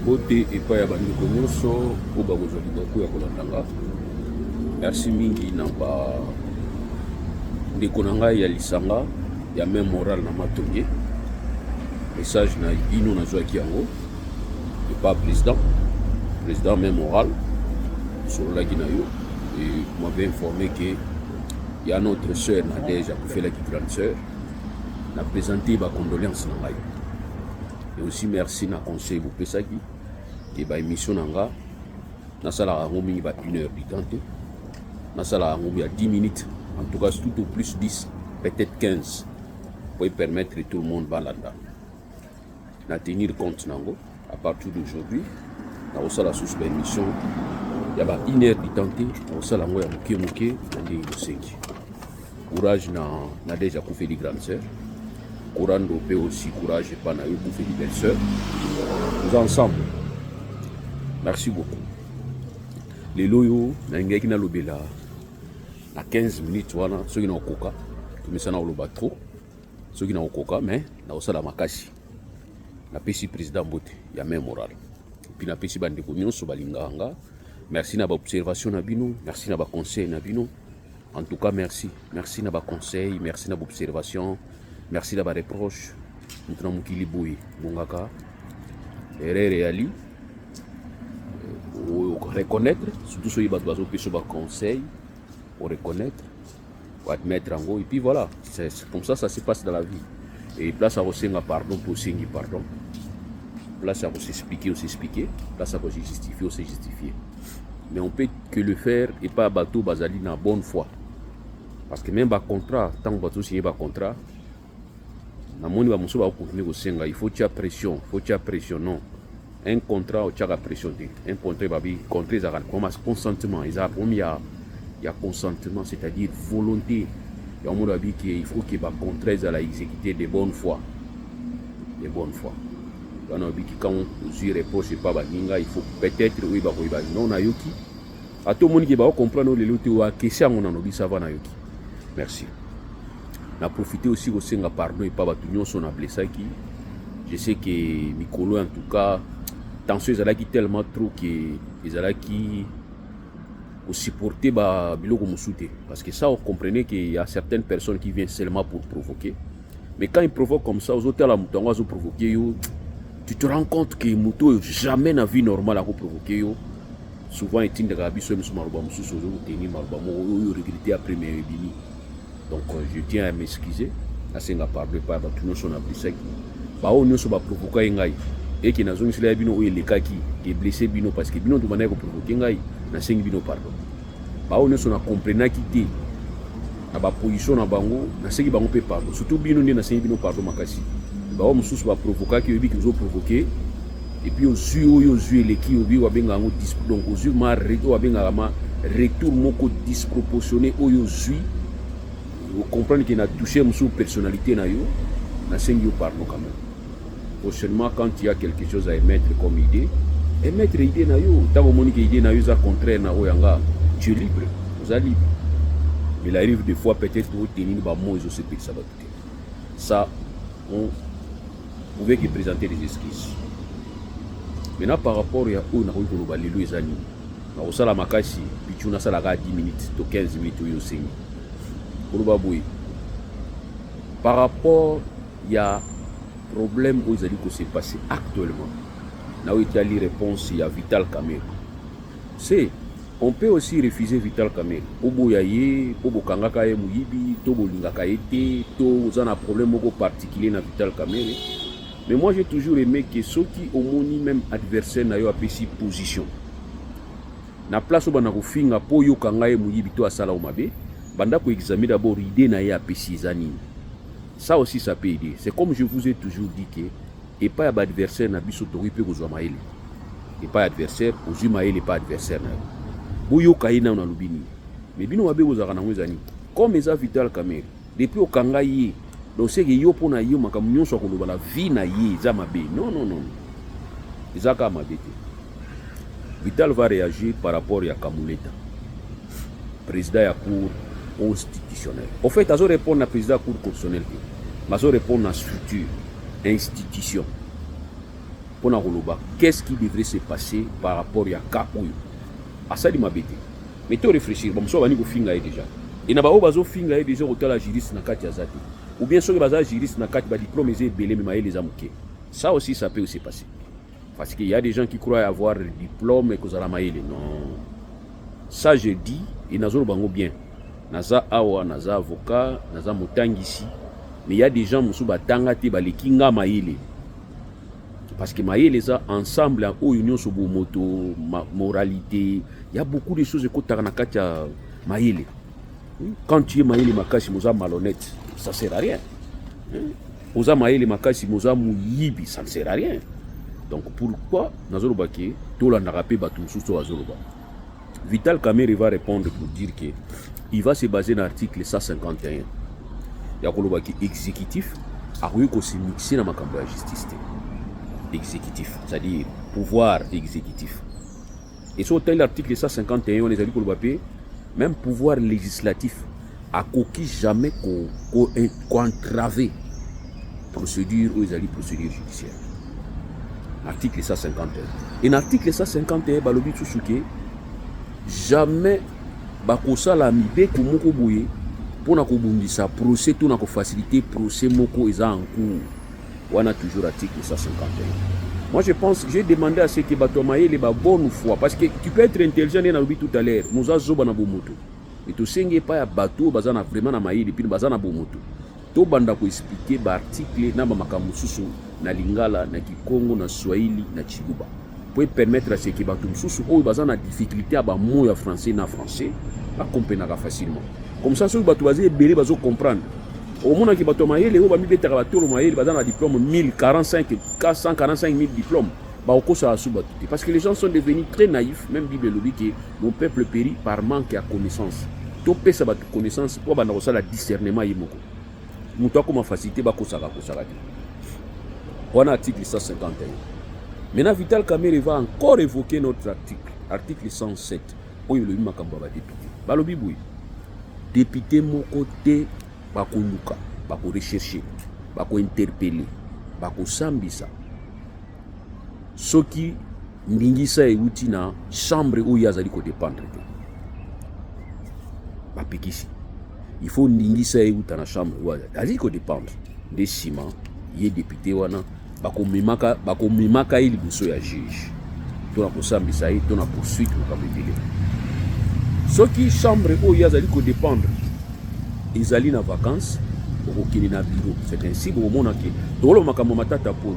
Bote epai ya bandeko nyonso oyo bakozwa libaku ya kolandanga. Merci mingi na ndeko na ngai ya lisanga ya main morale na matonge. Message na bino nazwaki yango epa président main morale sololaki na yo et m'avait informé que il y a notre sœur Nadège akufelaki grande sœur na présenter ba condoléances na ngai. Et aussi merci na conseil bopesaki ke ba émission na nga nasalaka yango mingi ba 1 heure du temps te, nasalaka yango ya 10 minutes, en tout cas tout au plus 10 peut-être 15 pour permettre que tout le monde balanda na tenir compte nango. À partir d'aujourd'hui na osala sous ba émission ya ba 1 heure du temps te, na osala yango ya moke na ndenge bosengi. Courage na déjà kufeli grande sœur. Courando peut aussi courage et pas na yo kufeli belle sœur. Nous ensemble. Merci beaucoup. Les loyo na ngeki na lobela na 15 minutes wana soki na okoka tumesana oloba trop soki na okoka mais na osala makasi na pesi président Mbote ya main morale puis na pesi bandeko nyonso balinganga. Merci na ba observation na bino, merci na ba conseil na bino. En tout cas merci na ba conseil, merci na ba observation, merci na ba reproche. Maintenant mukili boy bongaka erreur ali reconnaître surtout ceux qui bazo peso ba conseil pour reconnaître pour admettre en gros et puis voilà, c'est comme ça se passe dans la vie. Et place à resenga pardon pour sengi pardon, place à s'expliquer, place à justifier, justifier. Mais on peut que le faire et pas bateau bazali na bonne foi. Parce que même ba contrat, tant que bateau signé ba contrat, na moni ba muso ba continuer ko senga, il faut pression, non. Un contrat au tchaka pression de. Un contrat babi contrat ça comme consentement, il y a consentement, c'est-à-dire volonté. Il y a un mot il faut que ba contrat ça la exécuter de bonne foi. De bonne foi. On a dit que quand on reproche pas baninga, il faut peut-être oui ba non na yoki. À tout le monde qui va comprendre les lotis ou à question on a dit ça va na yoki. Merci. On a profité aussi au senga pardon et pas batunion son a blessé qui. Je sais que Mikolo en tout cas tension ils qui tellement trop que ils allaient qui au supporter ba biloko musute parce que ça on comprenait qu'il y a certaines personnes qui viennent seulement pour provoquer. Mais quand ils provoquent comme ça aux autres la moutonga ils ont provoqué yo. Tu te rends compte que Mouto jamais na vie normale a provoqué yo. Souvent il tient de rabi sur monsieur Marouba monsieur Sozo tenir Marouba mo regretter après mes bini. Donc je tiens à m'excuser à senga pardon pas tout nous son abusé ba on nous so ba provoquer ngai et qui na zone sila bino o le kaki qui blessé bino parce que bino to manière ko provoquer ngai na sengi bino pardon ba on nous so na comprendre ki te na ba position na bango na sengi bango pe pardon surtout bino ndi na sengi bino pardon makasi. Bah mususu ba provoquer qui qui nous provoqué et puis aux yeux les qui obi wa benga ngo donc aux yeux ma reto wa benga ma retour moko disproportionné aux yeux vous comprenez qu'il a touché musu personnalité na yo na sengi yo pardon quand même. Prochainement quand il y a quelque chose à émettre comme idée émettre idée na yo tant que monique idée na yo ça contraire na oyanga tu es libre vous êtes libre. Mais il arrive des fois peut-être pour tenir ba mot ils se pique ça va tout ça on pouvez que présenter des excuses. Maintenant par rapport à où na ko ba lelo ezani na osala makasi pichu na sala ka 10 minutes to 15 minutes yo sengi koloba boy par rapport il y a problème où ezali ko se passer actuellement na o itali réponse ya Vital Kamerhe. C'est on peut aussi refuser Vital Kamerhe oboya ye obokanga ka ye muyibi to bolinga ka été to ozana problème moko particulier na Vital Kamerhe. Mais moi j'ai toujours aimé que ceux qui au moni même adversaire na yo apesi position na place où bana ko finga po yo kanga ye muyibi to asala o mabe banda ko examiner d'abord idée na ye apesi zani. Ça aussi ça peut aider. C'est comme je vous ai toujours dit que et pas ya ba adversaire na biso to ripe ko zwa maele et pas adversaire ko zwa maele pas adversaire na bo yo kaina na lubini mais bino mabe ko zaka na ngwezani comme eza Vital Kamerhe depuis o kanga ye. Donc c'est que yo pona yo makambo nyonso akoloba la vie na ye za mabe non ezaka mabe te. Vital va réagir par rapport à Kamuleta président ya cour constitutionnelle. Au fait azo répondre à président cour constitutionnelle mais azo répondre à structure institution pour na qu'est-ce qui devrait se passer par rapport à cas oyo asali mabete mais to réfléchir bon so bani ko finga déjà et na ba o bazo finga déjà otala juriste na kati ya zati ou bien ceux qui baza juriste na kati ba diplôme ezé belé mais maé les amuké ça aussi ça peut aussi passer parce qu'il y a des gens qui croient avoir le diplôme et que ça la maé non ça je dis et nazolo bango bien naza awa naza avocat naza motangisi mais il y a des gens musu batanga te ba lekinga maé parce que maé les a ensemble en union sur moto moralité il y a beaucoup de choses que tu na kati ya maé quand tu es maé makasi muza malhonnête ça sert à rien oza maé makasi muza muyibi ça ne sert à rien donc pourquoi nazolo baké to la narape batu musu azolo ba Vital Kamerhe va répondre pour dire que il va se baser dans l'article 151 il y a kolobaki exécutif a ko se mixer na makambo ya justice exécutif, c'est-à-dire pouvoir exécutif. Et sur l'article 151, on est allé pour le même pouvoir législatif a coquille jamais qu'on entravé procédure ou les procédure judiciaire. Article 151. Et l'article 151, balobi tsusuke jamais bakosa la mibe komoko boye pour na kobundisa procès tout na ko faciliter procès moko eza en cours. On a toujours l'article 151. Moi je pense que j'ai demandé à ceux qui batomaye les bonne foi parce que tu peux être intelligent et dit tout à l'heure nous azoba na bomoto et to senge pas ya bateau bazana vraiment na maïli puis bazana bomoto to banda ko expliquer ba article na ba makambo susu na lingala na kikongo na swahili na chiluba pour permettre à ceux qui bateau susu o bazana difficulté à ba mot ya français na français ba comprendre facilement comme ça ceux bateau bazé belé bazo comprendre au monde qui bateau maïli o ba mi betaka bateau maïli bazana diplôme 1045 445 000 diplômes. Parce que les gens sont devenus très naïfs, même Bible le dit que mon peuple périt par manque de connaissance. Tout peut sa connaissance pour la discernement yimoko. Mouto comme facilité ba kosaka. On a article 151. Maintenant Vital Kamerhe va encore évoquer notre article 107. Oyo le makambo ba député. Balobi boui. Député moko te ba koluka, ba ko rechercher, ba ko interpeller, ba ko sambisa. Soki ndingisa euti na chambre où yazali ko dépendre ba pikisi il faut ndingisa euta na chambre où yazali ko dépendre des ciment ye député wana bako mimaka ili buso ya juge to na kosambisa to na poursuite ko kabele soki chambre où yazali ko dépendre ezali na vacances okokini na bureau c'est ainsi que omona ke tolo makambo matata pour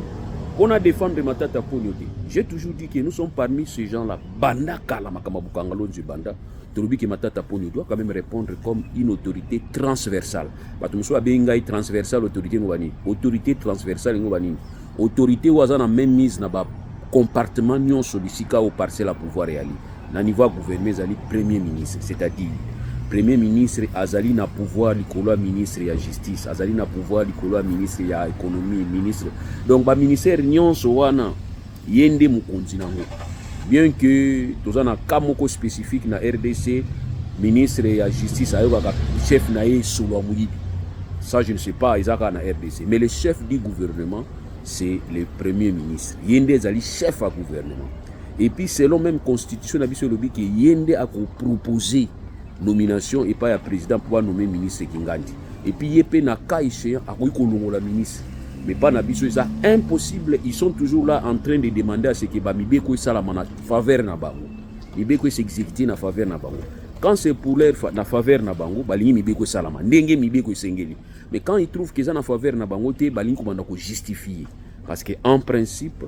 on a défendu Matata Pognote. J'ai toujours dit que nous sommes parmi ces gens-là. Banda Kala Makamabukangalo Banda. Torobi que Matata Pognote doit quand même répondre comme une autorité transversale. Batumso Abenga transversale autorité Ngobani. Autorité transversale Ngobani. Autorité Wazana même mise na ba compartiment nyon solisika au parcelle à pouvoir et ali. Na niveau gouvernement ali premier ministre, c'est-à-dire Premier ministre azali na pouvoir likolo ministre ya justice, azali na pouvoir likolo ministre ya économie, ministre. Donc ba ministère nyonso wana yende mukonzi nango. Bien que tozana kamoko spécifique na RDC, ministre ya justice ayoka chef na ye solo muyibi. Ça je ne sais pas ezaka na RDC, mais le chef du gouvernement c'est le premier ministre. Yende azali chef à gouvernement. Et puis selon même constitution na biso lobi que yende a proposer nomination et pas le président pour nommer ministre Kingandi. Et puis il y a un cas échéant à la ministre. Mais pas nabiso ça impossible, ils sont toujours là en train de demander à ce que Bamibe ko sala na faveur na bango. Mibe ko s'exécuter na faveur na bango. Quand c'est pour leur na faveur na bango, balingi mibe ko sala ndenge mibe ko sengeli. Mais quand ils trouvent que ça na faveur na bango te balingi ko banda ko justifier parce que en principe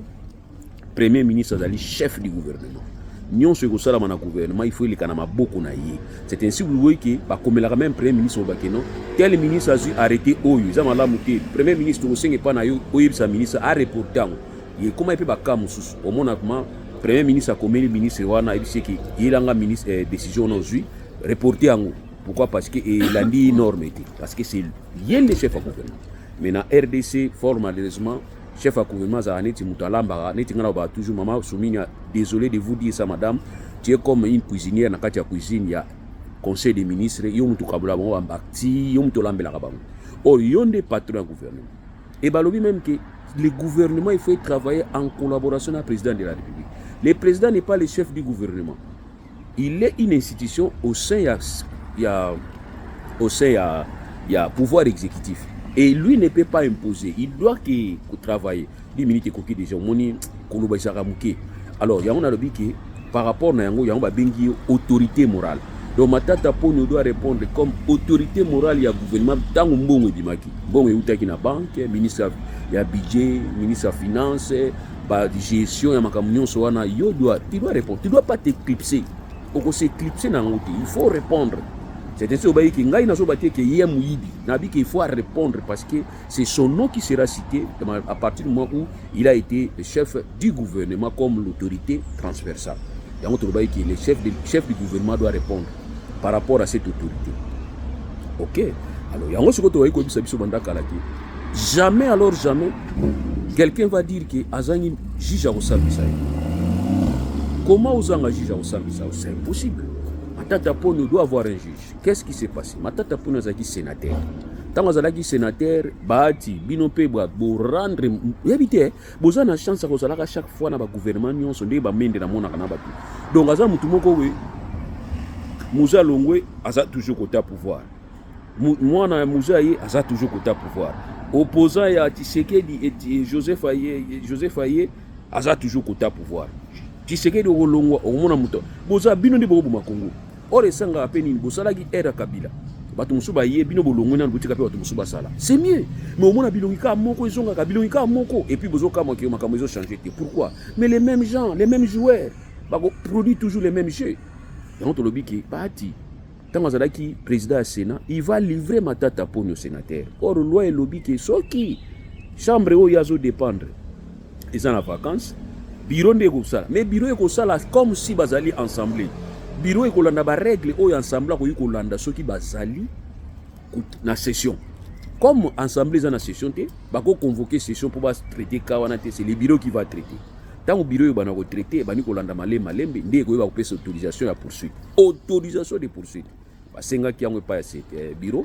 premier ministre est chef du gouvernement. Nyon se ko sala na gouvernement il faut il kana maboko na ye. C'est ainsi vous voyez que ba komela même premier ministre obakeno tel ministre a dû arrêter oyo za malamu te premier ministre osenge pa na yo oyo sa ministre a reporter ye comment il peut ba kamususu au mona comment premier ministre a komeli ministre wana ebisi ki ilanga ministre décision non zui reporter yango pourquoi parce que il a dit norme parce que c'est yel le chef à gouvernement mais na RDC fort malheureusement chef à gouvernement Zaneti Mutalamba, Neti Ngana toujours maman Souminia, désolé de vous dire ça madame, tu es comme une cuisinière na kati ya cuisine, il y a conseil des ministres, yom to kabula bon bakti, yom to lambela kabam. Or yonde patron gouvernement. Et balobi même que le gouvernement, il faut travailler en collaboration avec le président de la République. Le président n'est pas le chef du gouvernement. Il est une institution au sein, il y a pouvoir exécutif. Et lui ne peut pas imposer. Il doit travailler. 10 minutes et déjà, alors, il y a un qui par rapport à une autorité morale. Donc, Matata Ponyo doit répondre comme autorité morale, il y a gouvernement, tant que bon bimaki. Bon, il y a une banque, ministre, il y a budget, ministre des finances, gestion, il y a tu dois répondre. Tu ne dois pas t'éclipser. Il faut répondre. C'est ainsi qu'il faut répondre parce que c'est son nom qui sera cité à partir du moment où il a été le chef du gouvernement comme l'autorité transversale. Le chef du gouvernement doit répondre par rapport à cette autorité. Ok. Alors, jamais, alors jamais, quelqu'un va dire que Azangi juge au Sambisa. Comment Azangi juge au Sambisa? C'est impossible. Matata Ponyo doit avoir un juge. Qu'est-ce qui s'est passé? Matata Ponyo est sénateur. Tant que sénateur, Bahati, Binope, pour rendre. Habité, vous avez une chance à chaque fois dans le gouvernement, nous sommes des bamènes de la monnaie. Donc, Azam Moutumoko, Moussa Longwe, Azat toujours côté pouvoir. Moi, Moussa, Azat toujours côté pouvoir. Opposant à Tshisekedi et Joseph Aye, Azat toujours côté pouvoir. Tshisekedi au Longwa, au Mona Mouton. Boza, Bino de Bobo Makongo. Or, les Sanga à peine, Bosalagi era Kabila. C'est mieux. Mais au moins, et puis changer. Pourquoi? Mais les mêmes gens, les mêmes joueurs, produisent toujours les mêmes jeux. Donc, le Biki, Bahati, tant que président du Sénat, il va livrer Matata Ponyo au sénateur. Or, le loi et le Biki, ce qui, chambre où yazo dépendre, ils sont en vacances, bureau de Goussala. Mais bureau de Goussala, comme si Bazali ensemble. Bureau ekolanda ba règle oyo ensemble ko yikolanda soki bazali na session comme ensemble za na session te bako convoquer session pour traiter kawana te c'est le bureau qui va traiter tant au bureau bana ko traiter bani kolanda malembe ndé ko ba kopesa autorisation de poursuite basenga ki yango pa ya bureau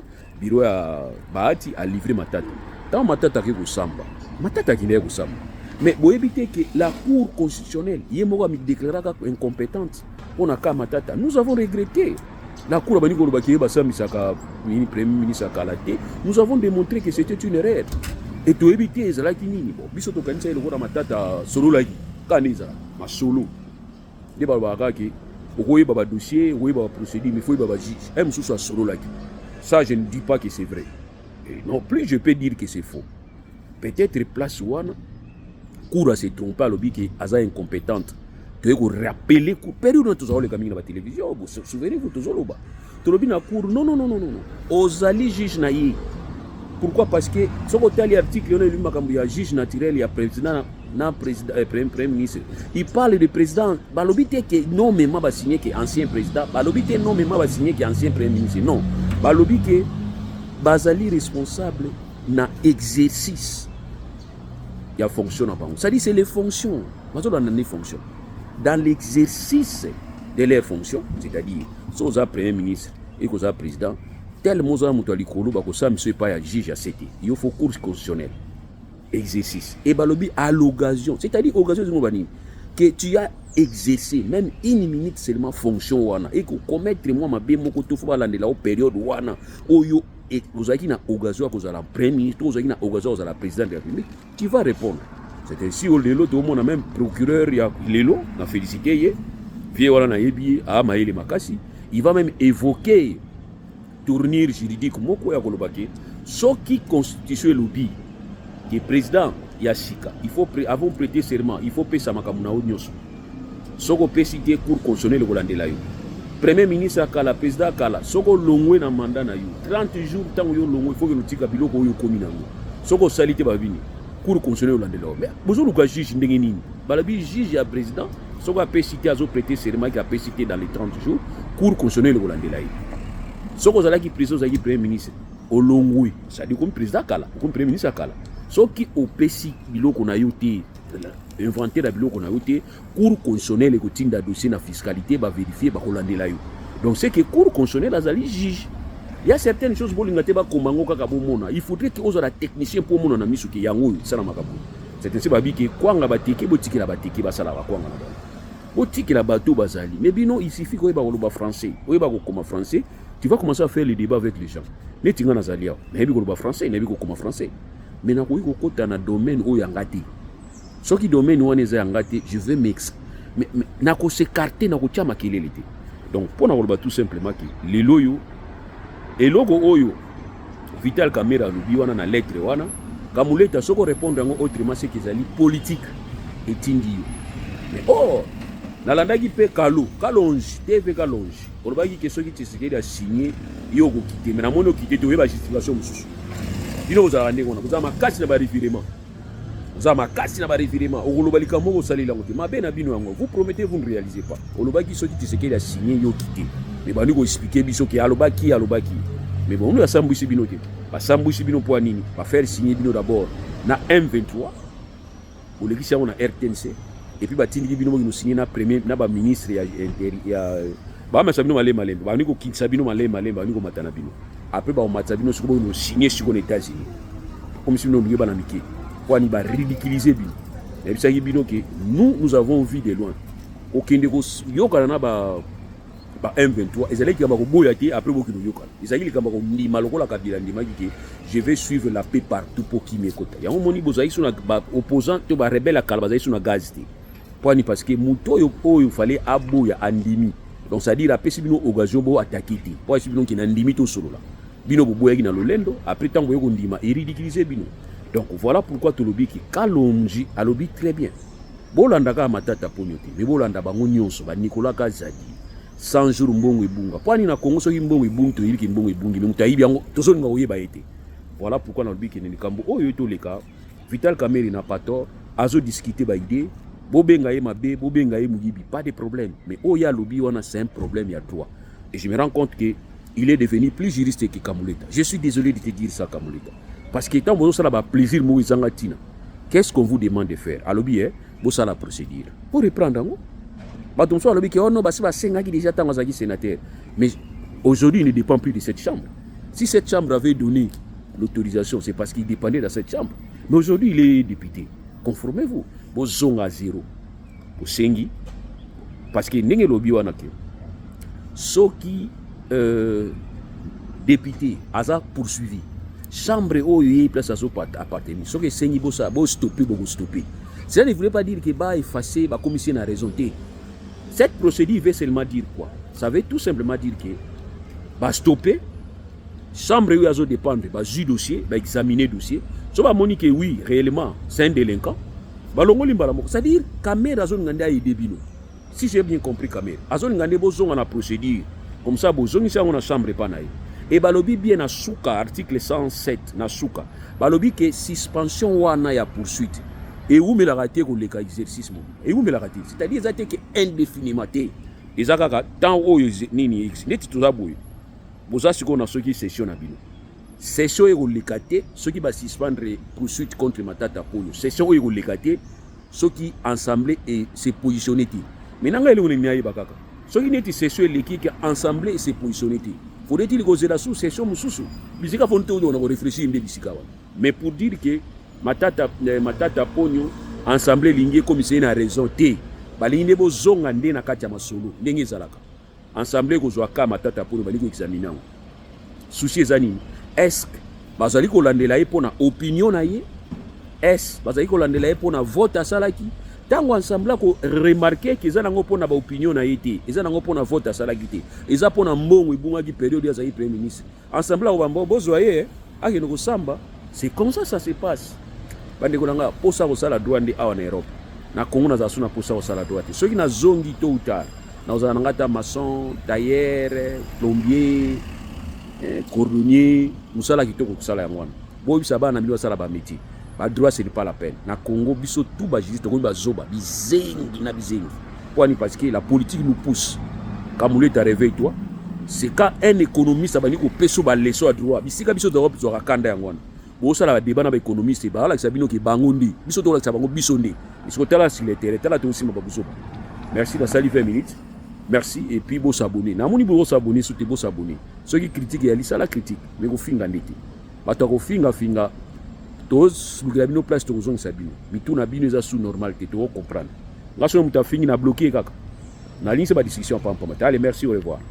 ya Bahati a livré Matata tant Matata ki ko samba Matata ki ne ko samba mais pour éviter que la cour constitutionnelle yemoko mi déclarera incompétente. On a qu'à Matata. Nous avons regretté. La Cour Premier ministre nous avons démontré que c'était une erreur. Et pour éviter les Zalakini, Bisoto Kanisa et le Gora Matata, solo lagi, Kanisa, ma solo. Des Babaki, Ogoye Baba dossier, Ogoye Baba procédure, mais il faut Baba juge. M. Sousa solo lagi. Ça, je ne dis pas que c'est vrai. Et non plus, je peux dire que c'est faux. Peut-être place Ouana, Cour s'est trompé à l'objet qui est incompétente. Tu peux rappeler que période tous les caméras de la télévision, vous souvenez-vous tous les bas. Tu le dis cour non. Ozali juge naïe. Pourquoi? Parce que ce côté l'article il y a juge naturel, il y a président, premier ministre. Il parle de président. Balobité que non mais m'a signé que ancien président. Balobité non mais m'a signé que ancien premier ministre. Non. Balobité que Bazali responsable na exercice. Il y a fonction en banque. Ça dit c'est les fonctions. Mazo dans les fonctions. Dans l'exercice de leurs fonctions, c'est-à-dire, si vous êtes premier ministre et que vous êtes président, tellement vous êtes pas juge à CT. Il faut cours constitutionnel. Exercice. Et balobi à l'occasion, c'est-à-dire l'occasion que tu as exercé même une minute seulement fonction wana et que commettre moi ma bien moko to faut aller la période wana oyo et vous avez une occasion que vous allez premier ministre, vous avez une occasion que vous allez président de la République, tu vas répondre. C'est ainsi au Lelo, tout le monde a même procureur, il y a Lelo, on a félicité, il va même évoquer tournure juridique, ce qui constitue le lobby, qui est président Yashika, il faut avant de prêter serment, il faut payer sa makamuna onyos. Ce qu'on peut citer pour constituer le Hollande là. Premier ministre Akala, président Akala, ce qu'on longwe na mandat na yo. 30 jours, tant que yo longwe, il faut que nous tika biloko yo komi na yo. Ce qu'on salite ba vini. Cour constitutionnelle hollandais. Mais vous avez juge ndengeni. Balabi juge ya président, ce qu'on peut citer à prêter serment qui a pu citer dans les 30 jours, cour constitutionnelle hollandais là. Ce qu'on a qui président za premier ministre olongwe, ça dit comme président Kala, comme premier ministre Kala. Ce qui au PC biloko na yo té inventer la biloko na yo té, cour constitutionnelle ko tinda dossier na fiscalité ba vérifier ba hollandais là yo. Donc c'est que cour constitutionnelle azali juge. Il y a certaines choses, il faudrait que vous ayez un technicien pour mon ami qui est yango, ça n'a pas c'est ainsi babi que kwanga batiki botiki la batiki basala ba kwanga na bango botiki la bateau bazali mais bino il suffit que ba koloba français oyeba kokoma français tu vas commencer à faire le débat avec les gens netinga nazali awa nayebi koloba français nayebi kokoma français mais nakoki kokota na domaine oyo yanga te soki domaine wana eza yanga te je vais mais nakosekarter nakotia makelele te donc mpona koloba tout simplement ke lelo oyo eloko oyo Vital Kamerhe alobi wana na lettre wana Kamuleta soko répondre yango autrement c'est qu'ils allaient politique et tindi yo mais oh nalandaki pe kalonge TV kalonge olobaki ke soki Tshisekedi a signé yo ko quitter mais na mono quitter to yeba justification mususu bino ozala ndenge wana kozala makasi na ba revirement ozala makasi na ba revirement okoloba likambo kosalela ngo te mabe na bino yango vous promettez vous ne réalisez pas olobaki soki Tshisekedi a signé yo quitter mais bandi ko expliquer biso ke alobaki mais bon nous asambwisi bino te basambwisi bino po nini ba faire signer bino d'abord na M23 olekisi yango na RTNC et puis batindiki bino mo signer na premier na ba ministre ya ba masa bino malema bandi ko kinsa bino malema bandi ko matana bino après ba matsa bino siko no signer siko na États-Unis comme si bino ba na miki po ni ba ridiculiser bino et puis bino que nous avons vu de loin okende ko yokana na ba M23 ezali kamba ko boya te après bokino yokana ezali kamba ko ndima lokola kabila ndima ki je vais suivre la paix partout pour qui m'écoute ya moni bozai suna ba opposant to ba rebelle à kalba suna gaz te pour parce que muto yo oyo fallait aboya andimi donc ça dit la paix bino occasion bo attaquer te pour si bino ki na ndimi to solo la bino bo boya ki na lolendo après tango yoko ndima et ridiculiser bino donc voilà pourquoi to lobi ki Kalonji alobi très bien bolanda ka matata ponyo te mais bolanda bango nyonso ba Nicolas Kazadi 100 jours mbongo ebunga pwani na Congo soki mbongo ebungi to yiki mbongo ebungi mais mutayibi yango tozo nga oyeba ete voilà pourquoi na lobiki ne kambo oyo to leka Vital Kamerhe na pato azo discuter ba idée bobenga ye mabe bobenga ye muyibi pas de problème mais oya lobi wana c'est un problème ya toi et je me rends compte que il est devenu plus juriste que Kamuleta. Je suis désolé de te dire ça Kamuleta parce que tant bozo sala ba plaisir mo izanga tina qu'est-ce qu'on vous demande de faire alobi bo sala procédure pour reprendre ngo Batonso a que oh non, c'est pas qui déjà tant sénateur. Mais aujourd'hui, il ne dépend plus de cette chambre. Si cette chambre avait donné l'autorisation, c'est parce qu'il dépendait de cette chambre. Mais aujourd'hui, il est député. Conformez-vous. Vous zong à zéro. Vous sengi. Parce que n'est lobby wanake. Ceux qui député, asa poursuivi. Chambre où il y a place à appartenir. Ceux qui sengi, vous stopper. Cela ne voulait pas dire que va effacer, va commission à raison. Cette procédure veut seulement dire quoi? Ça veut tout simplement dire que va stopper, chambre où il dépendre, va juger dossier, va examiner dossier. Si on dit que oui, réellement, c'est un délinquant, c'est-à-dire Kamerhe a ngande aide bino. Si j'ai bien compris Kamerhe, a ngande bozonga na procédure, comme ça bozongi ça on a chambre pas naï. Et balobi bien na souka article 107 na souka. Balobi que suspension wana ya poursuite. Et où me la raté pour l'exercice et où me la raté c'est-à-dire que indéfiniment les akaka tant haut nini x net tout ça boy boza siko na soki session na bino session et le caté ceux qui va suspendre poursuite contre Matata Ponyo session et le caté ceux qui ensemble et se positionner maintenant il est niaï bakaka ceux qui net session l'équipe ensemble et se positionner faudrait-il causer la sous session mususu bisika fonto on va réfléchir inde bisika mais pour dire que Matata Ponyo ensemble lingi comme c'est une raison te balingi bo zonga nde na kati ya masolo ndenge ezalaka ensemble kozwa ka Matata Ponyo bali ko examiner souci ezani est-ce bazali ko landela ye pona opinion na ye est bazali ko landela ye pona vote asalaki tango ensemble ko remarquer que ezana ngo pona ba opinion na ye te ezana ngo pona vote asalaki te eza pona mbongo ibunga ki période ya premier ministre ensemble ko bambo bozwa ye akeno ko samba c'est comme ça se passe. Bande kolanga posa ko sala douane awa na Europe na Congo na zasuna posa ko sala douane soki na zongi to utar na ozana ngata maçon tailleur plombier cordonnier musala kitoko kusala yango wana bo bisa bana mili basala ba métier ba droit c'est pas la peine na Congo biso tout ba juriste ko ba zoba bizengi na bizengi kwani parce que la politique nous pousse Kamuleta réveille-toi c'est quand un économiste abani ko peso ba leso à droit bisika biso d'Europe zo rakanda yango wana bosala ba débat na ba économiste ba la sabino ke bangondi biso to la sabango biso ndé biso tala sur les terrains tala to aussi ma babuso merci dans sali 20 minutes merci et puis bo s'abonner na moni bo s'abonner soute bo s'abonner ceux qui critiquent ya lisa la critique mais ko finga ndete bato ko finga tous lukela bino place tokozongisa bino mituna bino eza sous normal te toko comprendre nga sono moto afingi na bloqué kaka na ligne ba discussion pam pam. Allez, merci, au revoir.